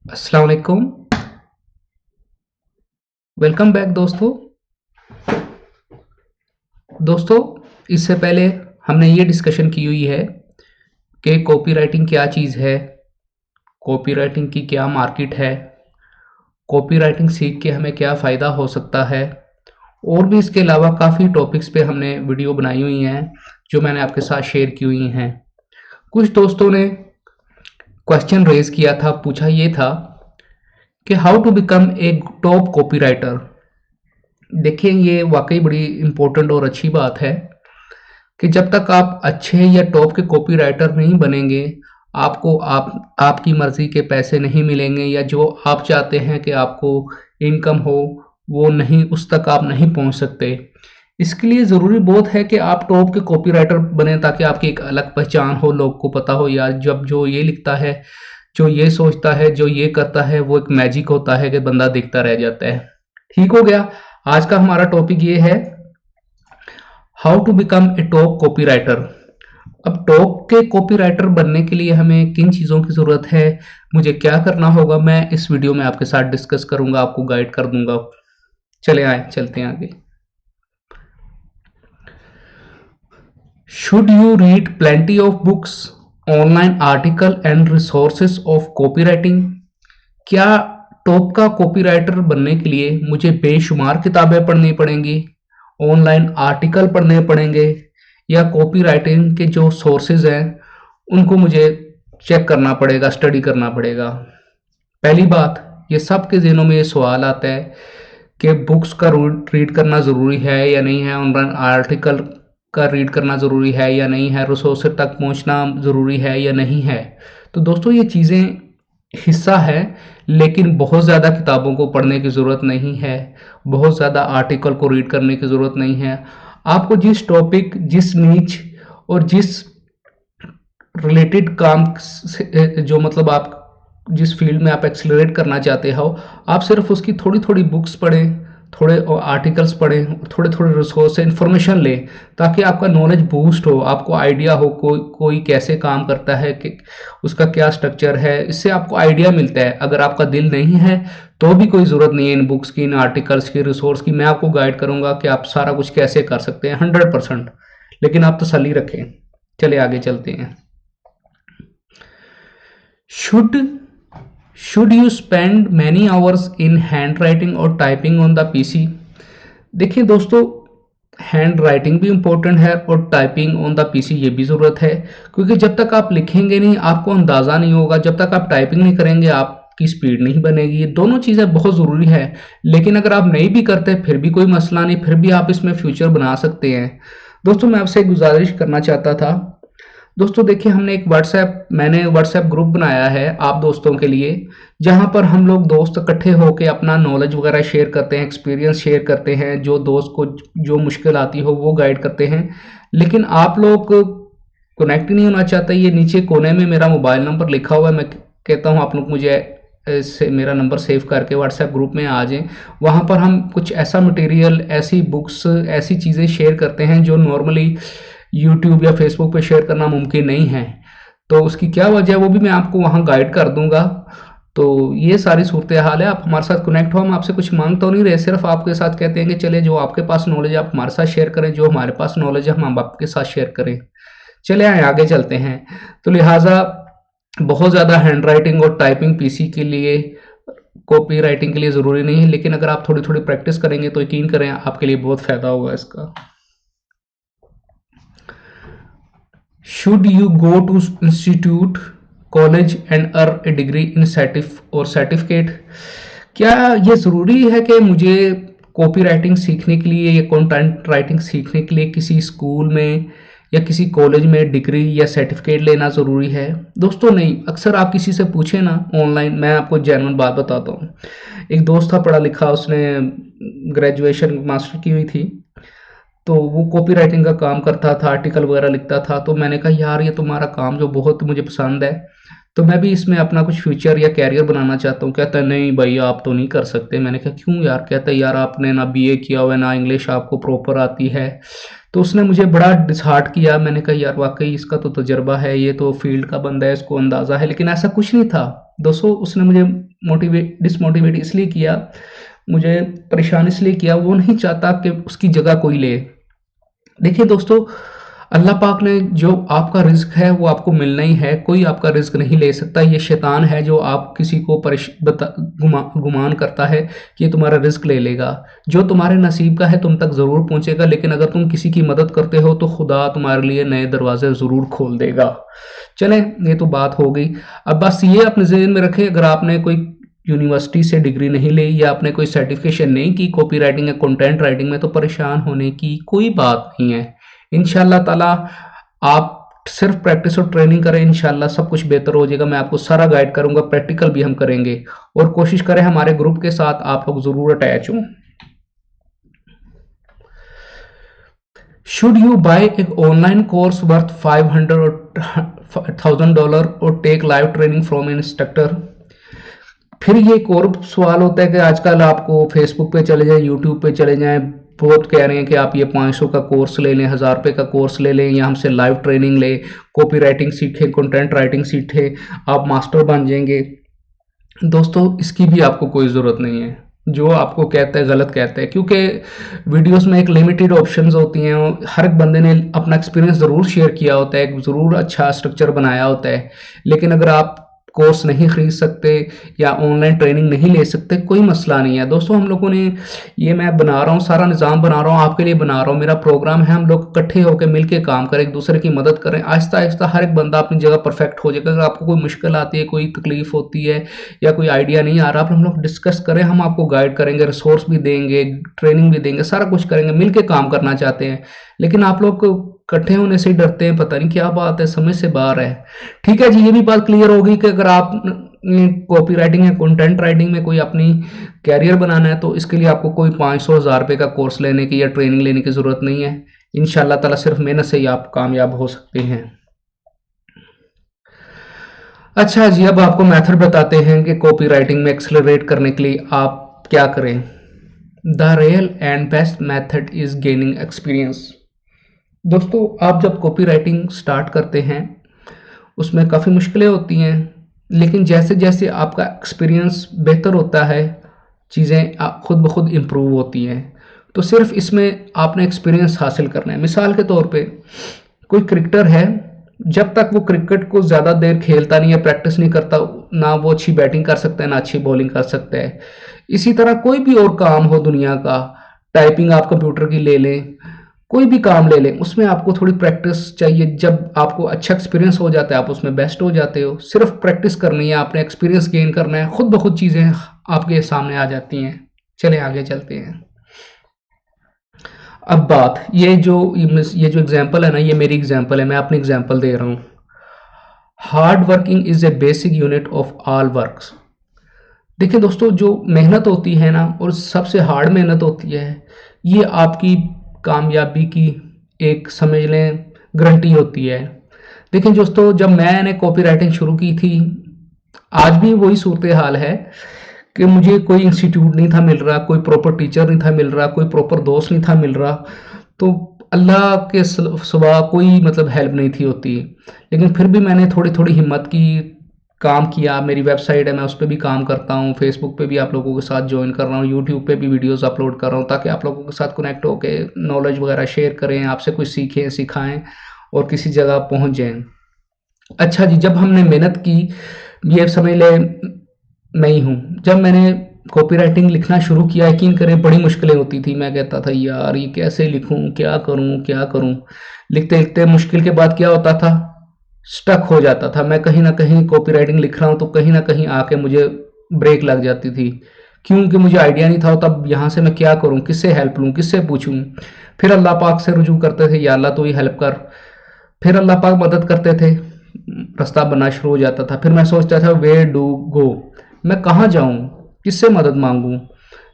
अस्सलाम वालेकुम। Welcome back दोस्तों। दोस्तों, इससे पहले हमने ये डिस्कशन की हुई है कि कॉपीराइटिंग क्या चीज़ है, कॉपीराइटिंग की क्या मार्केट है, कॉपीराइटिंग सीख के हमें क्या फ़ायदा हो सकता है, और भी इसके अलावा काफ़ी टॉपिक्स पे हमने वीडियो बनाई हुई हैं जो मैंने आपके साथ शेयर की हुई हैं। कुछ दोस्तों ने क्वेश्चन रेज़ किया था, पूछा ये था कि how to become a top copywriter. देखिए, ये वाकई बड़ी इम्पोर्टेंट और अच्छी बात है कि जब तक आप अच्छे या टॉप के कॉपीराइटर नहीं बनेंगे, आपको आपकी मर्ज़ी के पैसे नहीं मिलेंगे, या जो आप चाहते हैं कि आपको इनकम हो, वो नहीं, उस तक आप नहीं पहुंच सकते। इसके लिए ज़रूरी बहुत है कि आप टॉप के कॉपीराइटर बने, ताकि आपकी एक अलग पहचान हो, लोग को पता हो यार, जब जो ये लिखता है, जो ये सोचता है, जो ये करता है, वो एक मैजिक होता है कि बंदा देखता रह जाता है। ठीक हो गया। आज का हमारा टॉपिक ये है, how to become a top copywriter. अब टॉप के कॉपीराइटर बनने के लिए हमें किन चीज़ों की ज़रूरत है, मुझे क्या करना होगा, मैं इस वीडियो में आपके साथ डिस्कस करूंगा, आपको गाइड कर दूंगा। चले आए, चलते हैं आगे। Should you read plenty of books, online article and resources of copywriting. क्या टॉप का कॉपीराइटर बनने के लिए मुझे बेशुमार किताबें पढ़नी पड़ेंगी, ऑनलाइन आर्टिकल पढ़ने पड़ेंगे, या कॉपी राइटिंग के जो सोर्सेज हैं उनको मुझे चेक करना पड़ेगा, स्टडी करना पड़ेगा। पहली बात, ये सबके ज़हनों में ये सवाल आता है कि बुक्स का रीड करना ज़रूरी है या नहीं है, ऑनलाइन आर्टिकल का रीड करना ज़रूरी है या नहीं है, रिसोर्स तक पहुंचना ज़रूरी है या नहीं है। तो दोस्तों, ये चीज़ें हिस्सा है, लेकिन बहुत ज़्यादा किताबों को पढ़ने की ज़रूरत नहीं है, बहुत ज़्यादा आर्टिकल को रीड करने की ज़रूरत नहीं है। आपको जिस टॉपिक, जिस नीच और जिस रिलेटेड काम से, जो मतलब आप जिस फील्ड में आप एक्सेलरेट करना चाहते हो, आप सिर्फ उसकी थोड़ी थोड़ी बुक्स पढ़ें, थोड़े आर्टिकल्स पढ़ें, थोड़े थोड़े रिसोर्स से इंफॉर्मेशन लें, ताकि आपका नॉलेज बूस्ट हो, आपको आइडिया हो कोई कैसे काम करता है, कि उसका क्या स्ट्रक्चर है। इससे आपको आइडिया मिलता है। अगर आपका दिल नहीं है तो भी कोई ज़रूरत नहीं है इन बुक्स की, इन आर्टिकल्स की, रिसोर्स की। मैं आपको गाइड करूंगा कि आप सारा कुछ कैसे कर सकते हैं 100%। लेकिन आप तसल्ली रखें। चले आगे चलते हैं। Should should you spend many hours in hand writing और टाइपिंग ऑन द पीसी। देखिए दोस्तों, हैंड राइटिंग भी इम्पोर्टेंट है और टाइपिंग ऑन द पीसी ये भी ज़रूरत है, क्योंकि जब तक आप लिखेंगे नहीं, आपको अंदाज़ा नहीं होगा। जब तक आप टाइपिंग नहीं करेंगे, आपकी स्पीड नहीं बनेगी। ये दोनों चीज़ें बहुत ज़रूरी है। लेकिन अगर आप नहीं भी करते फिर भी कोई मसला नहीं, फिर भी आप इसमें फ्यूचर बना सकते हैं। दोस्तों, मैं आपसे एक गुजारिश करना चाहता था। दोस्तों देखिए, मैंने व्हाट्सएप ग्रुप बनाया है आप दोस्तों के लिए, जहां पर हम लोग दोस्त इकट्ठे होकर अपना नॉलेज वगैरह शेयर करते हैं, एक्सपीरियंस शेयर करते हैं, जो दोस्त को जो मुश्किल आती हो वो गाइड करते हैं। लेकिन आप लोग कनेक्ट नहीं होना चाहते। ये नीचे कोने में मेरा मोबाइल नंबर लिखा हुआ है, मैं कहता हूँ आप लोग मुझे से मेरा नंबर सेव करके व्हाट्सएप ग्रुप में आ जाएं। वहाँ पर हम कुछ ऐसा मटेरियल, ऐसी बुक्स, ऐसी चीज़ें शेयर करते हैं जो नॉर्मली यूट्यूब या फेसबुक पे शेयर करना मुमकिन नहीं है। तो उसकी क्या वजह है वो भी मैं आपको वहाँ गाइड कर दूंगा। तो ये सारी सूरत हाल है। आप हमारे साथ कनेक्ट हो, हम आपसे कुछ मांग तो नहीं रहे, सिर्फ आपके साथ कहते हैं कि चले, जो आपके पास नॉलेज है आप हमारे साथ शेयर करें, जो हमारे पास नॉलेज है हम आपके साथ शेयर करें। चले आए, आगे चलते हैं। तो लिहाजा बहुत ज़्यादा हैंड राइटिंग और टाइपिंग पीसी के लिए, कॉपी राइटिंग के लिए ज़रूरी नहीं है, लेकिन अगर आप थोड़ी थोड़ी प्रैक्टिस करेंगे तो यकीन करें आपके लिए बहुत फ़ायदा होगा इसका। Should you go to institute, college and earn a degree in certificate? क्या ये ज़रूरी है कि मुझे कॉपी राइटिंग सीखने के लिए या कंटेंट राइटिंग सीखने के लिए किसी स्कूल में या किसी कॉलेज में डिग्री या सर्टिफिकेट लेना ज़रूरी है? दोस्तों नहीं। अक्सर आप किसी से पूछें ना ऑनलाइन, मैं आपको जेन्युइन बात बताता हूँ। एक दोस्त था पढ़ा लिखा, उसने ग्रेजुएशन मास्टर की हुई थी, तो वो कॉपी राइटिंग का काम करता था, आर्टिकल वगैरह लिखता था। तो मैंने कहा यार, ये तुम्हारा काम जो बहुत मुझे पसंद है, तो मैं भी इसमें अपना कुछ फ्यूचर या कैरियर बनाना चाहता हूँ। कहता है नहीं भाई आप तो नहीं कर सकते। मैंने कहा क्यों यार? कहता है यार आपने ना बीए किया हुआ है, ना इंग्लिश आपको प्रॉपर आती है। तो उसने मुझे बड़ा डिसहार्ट किया। मैंने कहा यार वाकई इसका तो तजुर्बा है, ये तो फील्ड का बंदा है, इसको अंदाज़ा है। लेकिन ऐसा कुछ नहीं था दोस्तों। उसने मुझे डिसमोटिवेट इसलिए किया, मुझे परेशान इसलिए किया, वो नहीं चाहता कि उसकी जगह कोई ले। देखिए दोस्तों, अल्लाह पाक ने जो आपका रिज्क है वो आपको मिलना ही है, कोई आपका रिज्क नहीं ले सकता। ये शैतान है जो आप किसी को गुमान करता है कि ये तुम्हारा रिज्क ले लेगा। जो तुम्हारे नसीब का है तुम तक ज़रूर पहुंचेगा, लेकिन अगर तुम किसी की मदद करते हो तो खुदा तुम्हारे लिए नए दरवाजे ज़रूर खोल देगा। चलें, ये तो बात हो गई। अब बस ये अपने ज़हन में रखें, अगर आपने कोई यूनिवर्सिटी से डिग्री नहीं ली या आपने कोई सर्टिफिकेशन नहीं की कॉपी राइटिंग या कंटेंट राइटिंग में, तो परेशान होने की कोई बात नहीं है। इंशाल्लाह ताला आप सिर्फ प्रैक्टिस और ट्रेनिंग करें, इंशाल्लाह सब कुछ बेहतर हो जाएगा। मैं आपको सारा गाइड करूंगा, प्रैक्टिकल भी हम करेंगे। और कोशिश करें हमारे ग्रुप के साथ आप लोग जरूर अटैच हों। शुड यू बाय एक ऑनलाइन कोर्स वर्थ 500 और $1000 और take live training from instructor? फिर ये एक और सवाल होता है कि आजकल आपको फेसबुक पे चले जाएं, यूट्यूब पे चले जाएं, बहुत कह रहे हैं कि आप ये 500 का कोर्स ले लें, 1000 रुपये का कोर्स ले लें, या हमसे लाइव ट्रेनिंग लें, कॉपी राइटिंग सीखें, कंटेंट राइटिंग सीखें, आप मास्टर बन जाएंगे। दोस्तों इसकी भी आपको कोई ज़रूरत नहीं है। जो आपको कहता है गलत कहता है, क्योंकि वीडियोस में एक लिमिटेड ऑप्शंस होती हैं। हर एक बंदे ने अपना एक्सपीरियंस ज़रूर शेयर किया होता है, ज़रूर अच्छा स्ट्रक्चर बनाया होता है। लेकिन अगर आप कोर्स नहीं खरीद सकते या ऑनलाइन ट्रेनिंग नहीं ले सकते, कोई मसला नहीं है दोस्तों। हम लोगों ने ये मैं बना रहा हूँ, सारा निज़ाम बना रहा हूँ, आपके लिए बना रहा हूँ। मेरा प्रोग्राम है हम लोग इकट्ठे होकर मिल के काम करें, एक दूसरे की मदद करें। आहिस्ता आहिस्ता हर एक बंदा अपनी जगह परफेक्ट हो जाएगा। अगर आपको कोई मुश्किल आती है, कोई तकलीफ होती है या कोई आइडिया नहीं आ रहा, आप हम लोग डिस्कस करें, हम आपको गाइड करेंगे, रिसोर्स भी देंगे, ट्रेनिंग भी देंगे, सारा कुछ करेंगे। मिल के काम करना चाहते हैं, लेकिन आप लोग इकट्ठे होने से ही डरते हैं। पता नहीं क्या बात है, समझ से बाहर है। ठीक है जी, ये भी बात क्लियर होगी कि अगर आप कॉपी राइटिंग या कंटेंट राइटिंग में कोई अपनी कैरियर बनाना है, तो इसके लिए आपको कोई 500-1000 रुपये का कोर्स लेने की या ट्रेनिंग लेने की ज़रूरत नहीं है। इंशाल्लाह ताला सिर्फ मेहनत से ही आप कामयाब हो सकते हैं। अच्छा जी, अब आपको मेथड बताते हैं कि कॉपी राइटिंग में एक्सेलरेट करने के लिए आप क्या करें। The real and best method is gaining experience. दोस्तों, आप जब कॉपी राइटिंग स्टार्ट करते हैं उसमें काफ़ी मुश्किलें होती हैं, लेकिन जैसे जैसे आपका एक्सपीरियंस बेहतर होता है, चीज़ें खुद ब खुद इम्प्रूव होती हैं। तो सिर्फ इसमें आपने एक्सपीरियंस हासिल करना है। मिसाल के तौर पे कोई क्रिकेटर है, जब तक वो क्रिकेट को ज़्यादा देर खेलता नहीं है, प्रैक्टिस नहीं करता, ना वो अच्छी बैटिंग कर सकता है, ना अच्छी बॉलिंग कर सकता है। इसी तरह कोई भी और काम हो दुनिया का, टाइपिंग आप कंप्यूटर की ले लें, कोई भी काम ले लें, उसमें आपको थोड़ी प्रैक्टिस चाहिए। जब आपको अच्छा एक्सपीरियंस हो जाता है, आप उसमें बेस्ट हो जाते हो। सिर्फ प्रैक्टिस करनी है, आपने एक्सपीरियंस गेन करना है, खुद ब खुद चीज़ें आपके सामने आ जाती हैं। चलें आगे चलते हैं। अब बात ये जो एग्जांपल है ना, ये मेरी एग्जांपल है, मैं अपनी एग्जांपल दे रहा हूँ। Hard working is a basic unit of all works. देखिए दोस्तों, जो मेहनत होती है ना, और सबसे हार्ड मेहनत होती है, ये आपकी कामयाबी की एक समझ लें गारंटी होती है। देखिए दोस्तों, जब मैंने कॉपी राइटिंग शुरू की थी, आज भी वही सूरत हाल है कि मुझे कोई इंस्टीट्यूट नहीं था मिल रहा, कोई प्रॉपर टीचर नहीं था मिल रहा, कोई प्रॉपर दोस्त नहीं था मिल रहा। तो अल्लाह के सिवा कोई मतलब हेल्प नहीं थी होती। लेकिन फिर भी मैंने थोड़ी थोड़ी हिम्मत की, काम किया। मेरी वेबसाइट है, मैं उस पर भी काम करता हूँ, फेसबुक पे भी आप लोगों के साथ ज्वाइन कर रहा हूँ, यूट्यूब पे भी वीडियोस अपलोड कर रहा हूँ, ताकि आप लोगों के साथ कनेक्ट होकर नॉलेज वगैरह शेयर करें, आपसे कुछ सीखें, सिखाएं और किसी जगह पहुँच जाएं। अच्छा जी, जब हमने मेहनत की, ये समझ लें मैं ही हूँ, जब मैंने कॉपी राइटिंग लिखना शुरू किया, यकीन करें बड़ी मुश्किलें होती थी। मैं कहता था यार ये कैसे लिखूँ, क्या करूँ क्या करूँ। लिखते लिखते मुश्किल के बाद क्या होता था, स्टक हो जाता था। मैं कहीं ना कहीं कॉपी राइटिंग लिख रहा हूँ तो कहीं ना कहीं आके मुझे ब्रेक लग जाती थी, क्योंकि मुझे आइडिया नहीं था तब यहाँ से मैं क्या करूँ, किससे हेल्प लूँ, किससे पूछूँ। फिर अल्लाह पाक से रुजू करते थे, या अल्लाह तो ही हेल्प कर। फिर अल्लाह पाक मदद करते थे, रास्ता बनना शुरू हो जाता था। फिर मैं सोचता था वे डू गो, मैं कहाँ जाऊँ, किससे मदद मांगूँ।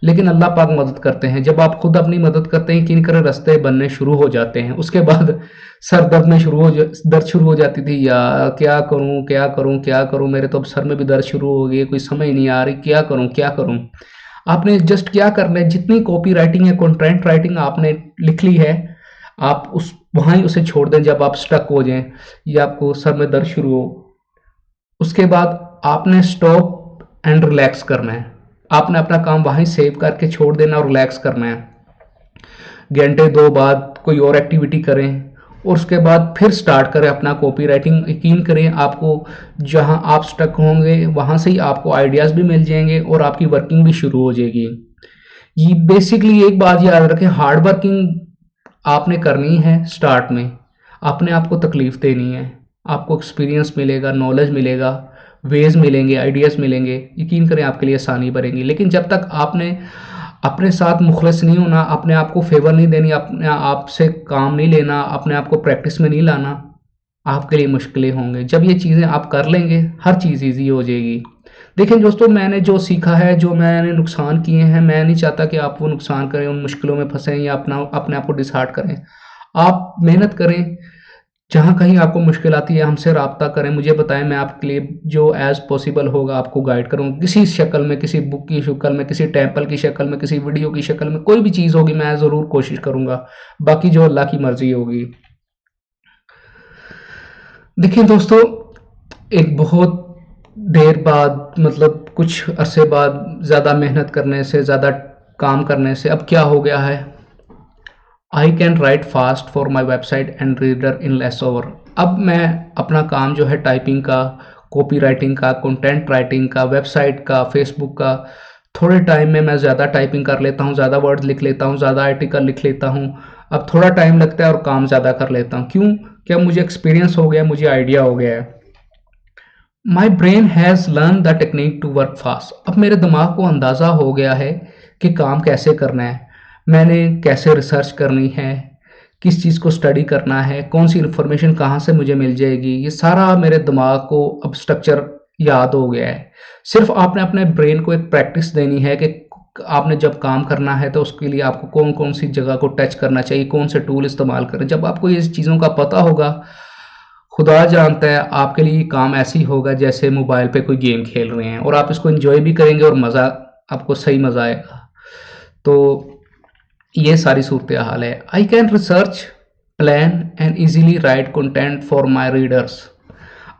लेकिन अल्लाह पाक मदद करते हैं। जब आप खुद अपनी मदद करते हैं, यकीन करें रास्ते बनने शुरू हो जाते हैं। उसके बाद सर दर्द में दर्द शुरू हो जाती थी, यार क्या करूं क्या करूं क्या करूं, मेरे तो अब सर में भी दर्द शुरू हो गई, कोई समझ नहीं आ रही क्या करूं क्या करूं। आपने जस्ट क्या करना है, जितनी कॉपी राइटिंग है, कंटेंट राइटिंग आपने लिख ली है, आप उस वहां ही उसे छोड़ दें जब आप स्टक हो जाएं या आपको सर में दर्द शुरू हो। उसके बाद आपने स्टॉप एंड रिलैक्स करना है। आपने अपना काम वहीं सेव करके छोड़ देना और रिलैक्स करना है। घंटे दो बाद कोई और एक्टिविटी करें और उसके बाद फिर स्टार्ट करें अपना कॉपी राइटिंग। यकीन करें आपको जहां आप स्टक होंगे वहां से ही आपको आइडियाज़ भी मिल जाएंगे और आपकी वर्किंग भी शुरू हो जाएगी। ये बेसिकली एक बात याद रखें, हार्ड वर्किंग आपने करनी है स्टार्ट में, अपने आप को तकलीफ देनी है, आपको एक्सपीरियंस मिलेगा, नॉलेज मिलेगा, वेज मिलेंगे, आइडियाज़ मिलेंगे, यकीन करें आपके लिए आसानी बढ़ेगी। लेकिन जब तक आपने अपने साथ मुखलिस नहीं होना, अपने आप को फेवर नहीं देनी, अपने आप से काम नहीं लेना, अपने आप को प्रैक्टिस में नहीं लाना, आपके लिए मुश्किलें होंगे। जब ये चीज़ें आप कर लेंगे हर चीज़ ईजी हो जाएगी। देखिए दोस्तों, मैंने जो सीखा है, जो मैंने नुकसान किए हैं, मैं नहीं चाहता कि आप वो नुकसान करें, उन मुश्किलों में फंसें या अपने आप को डिसहार्ट करें। आप मेहनत करें, जहाँ कहीं आपको मुश्किल आती है हमसे रब्ता करें, मुझे बताएं, मैं आपके लिए जो एज़ पॉसिबल होगा आपको गाइड करूँगा, किसी शक्ल में, किसी बुक की शक्ल में, किसी टेम्पल की शक्ल में, किसी वीडियो की शक्ल में, कोई भी चीज़ होगी मैं ज़रूर कोशिश करूँगा। बाकी जो अल्लाह की मर्ज़ी होगी। देखिए दोस्तों, एक बहुत देर बाद, मतलब कुछ अरसे बाद, ज़्यादा मेहनत करने से, ज़्यादा काम करने से अब क्या हो गया है, I can write fast for my website and reader in less over. अब मैं अपना काम जो है टाइपिंग का, कॉपी राइटिंग का, कंटेंट राइटिंग का, वेबसाइट का, फेसबुक का, थोड़े टाइम में मैं ज़्यादा टाइपिंग कर लेता हूँ, ज़्यादा वर्ड लिख लेता हूँ, ज़्यादा आर्टिकल लिख लेता हूँ। अब थोड़ा टाइम लगता है और काम ज़्यादा कर लेता हूँ। क्यों? क्या मुझे एक्सपीरियंस हो गया, मुझे आइडिया हो गया है। My brain has learn the technique to work fast. अब मेरे दिमाग को अंदाज़ा हो गया है कि काम कैसे करना है, मैंने कैसे रिसर्च करनी है, किस चीज़ को स्टडी करना है, कौन सी इन्फॉर्मेशन कहाँ से मुझे मिल जाएगी, ये सारा मेरे दिमाग को अब स्ट्रक्चर याद हो गया है। सिर्फ आपने अपने ब्रेन को एक प्रैक्टिस देनी है कि आपने जब काम करना है तो उसके लिए आपको कौन कौन सी जगह को टच करना चाहिए, कौन से टूल इस्तेमाल करें। जब आपको ये चीज़ों का पता होगा, खुदा जानता है आपके लिए काम ऐसे ही होगा जैसे मोबाइल पे कोई गेम खेल रहे हैं, और आप इसको एंजॉय भी करेंगे और मज़ा, आपको सही मज़ा आएगा। तो ये सारी सूरत हाल है। I can research, plan and easily right content for my readers.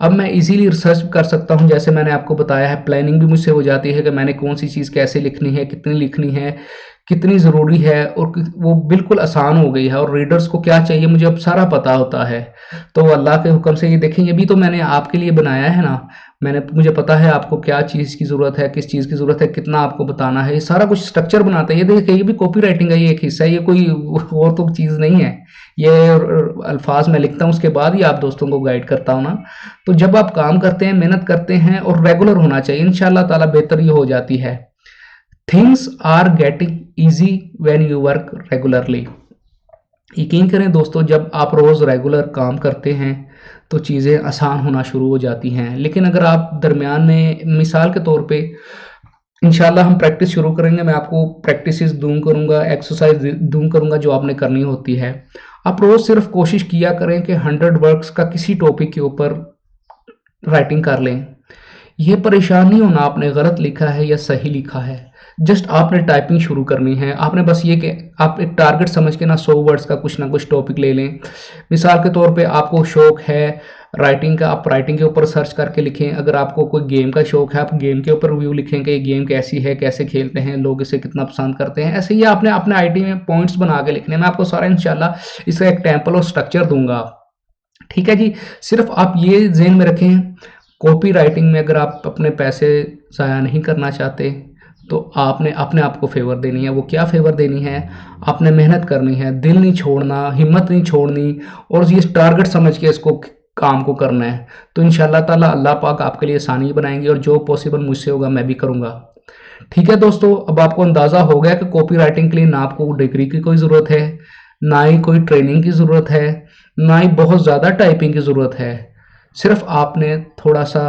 अब मैं इजीली रिसर्च कर सकता हूँ, जैसे मैंने आपको बताया है, प्लानिंग भी मुझसे हो जाती है कि मैंने कौन सी चीज़ कैसे लिखनी है, कितनी लिखनी है, कितनी ज़रूरी है, और वो बिल्कुल आसान हो गई है। और रीडर्स को क्या चाहिए मुझे अब सारा पता होता है। तो अल्लाह के हुक्म से ये देखें, ये भी तो मैंने आपके लिए बनाया है ना, मुझे पता है आपको क्या चीज़ की ज़रूरत है, किस चीज़ की ज़रूरत है, कितना आपको बताना है, ये सारा कुछ स्ट्रक्चर बनाता है। ये देखिए, ये भी कॉपी राइटिंग का ये एक हिस्सा है, ये कोई और तो चीज़ नहीं है। ये अल्फाज मैं लिखता हूँ, उसके बाद ही आप दोस्तों को गाइड करता हूँ ना। तो जब आप काम करते हैं, मेहनत करते हैं और रेगुलर होना चाहिए, इंशाल्लाह ताला बेहतरी हो जाती है। Things are getting easy when you work regularly. यकीन करें दोस्तों, जब आप रोज़ रेगुलर काम करते हैं तो चीज़ें आसान होना शुरू हो जाती हैं। लेकिन अगर आप दरमियान में, मिसाल के तौर पे, इंशाल्लाह हम प्रैक्टिस शुरू करेंगे, मैं आपको प्रैक्टिसेस दूँ करूँगा, एक्सरसाइज दूँ करूँगा जो आपने करनी होती है। आप रोज़ सिर्फ कोशिश किया करें कि 100 वर्ड्स का किसी टॉपिक के ऊपर राइटिंग कर लें। ये परेशान नहीं होना आपने गलत लिखा है या सही लिखा है, जस्ट आपने टाइपिंग शुरू करनी है। आपने बस ये कि आप एक टारगेट समझ के ना 100 वर्ड्स का कुछ ना कुछ टॉपिक ले लें। मिसाल के तौर पे आपको शौक है राइटिंग का, आप राइटिंग के ऊपर सर्च करके लिखें। अगर आपको कोई गेम का शौक है, आप गेम के ऊपर रिव्यू लिखें कि ये गेम कैसी है, कैसे खेलते हैं लोग, इसे कितना पसंद करते हैं। ऐसे ही आपने अपने आईटी में पॉइंट्स बना के लिखने। मैं आपको सारा इंशाल्लाह इसका एक टेम्पल और स्ट्रक्चर दूंगा, ठीक है जी। सिर्फ आप ये ज़हन में रखें, कॉपी राइटिंग में अगर आप अपने पैसे ज़ाया नहीं करना चाहते तो आपने अपने आप को फेवर देनी है। वो क्या फेवर देनी है, आपने मेहनत करनी है, दिल नहीं छोड़ना, हिम्मत नहीं छोड़नी, और ये टारगेट समझ के इसको काम को करना है। तो इंशाल्लाह ताला अल्लाह पाक आपके लिए आसानी बनाएंगे, और जो पॉसिबल मुझसे होगा मैं भी करूँगा। ठीक है दोस्तों, अब आपको अंदाज़ा हो गया कि कॉपी राइटिंग के लिए ना आपको डिग्री की कोई ज़रूरत है, ना ही कोई ट्रेनिंग की ज़रूरत है, ना ही बहुत ज़्यादा टाइपिंग की ज़रूरत है। सिर्फ आपने थोड़ा सा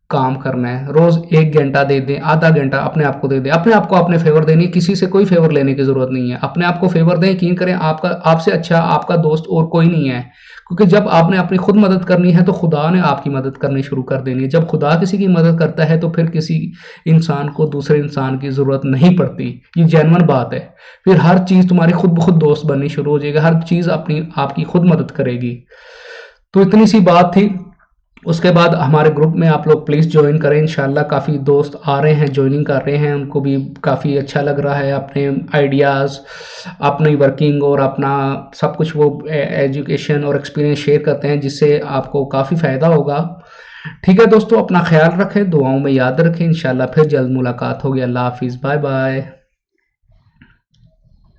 काम करना है। रोज 1 घंटा दे दें, आधा घंटा अपने आप को दे दें। अपने आप को आपने फेवर देनी है, किसी से कोई फेवर लेने की जरूरत नहीं है। अपने आप को फेवर दें, यकीन करें आपका आपसे अच्छा आपका दोस्त और कोई नहीं है। क्योंकि जब आपने अपनी खुद मदद करनी है तो खुदा ने आपकी मदद करनी शुरू कर देनी है। जब खुदा किसी की मदद करता है तो फिर किसी इंसान को दूसरे इंसान की जरूरत नहीं पड़ती। ये जेन्युइन बात है। फिर हर चीज तुम्हारी खुद ब खुद दोस्त बननी शुरू हो जाएगी, हर चीज अपनी आपकी खुद मदद करेगी। तो इतनी सी बात थी। उसके बाद हमारे ग्रुप में आप लोग प्लीज़ ज्वाइन करें। इंशाल्लाह काफ़ी दोस्त आ रहे हैं, ज्वाइनिंग कर रहे हैं, उनको भी काफ़ी अच्छा लग रहा है। अपने आइडियाज़, अपनी वर्किंग और अपना सब कुछ वो एजुकेशन और एक्सपीरियंस शेयर करते हैं, जिससे आपको काफ़ी फ़ायदा होगा। ठीक है दोस्तों, अपना ख्याल रखें, दुआओं में याद रखें। इंशाल्लाह फिर जल्द मुलाकात होगी। अल्लाह हाफिज़, बाय बाय।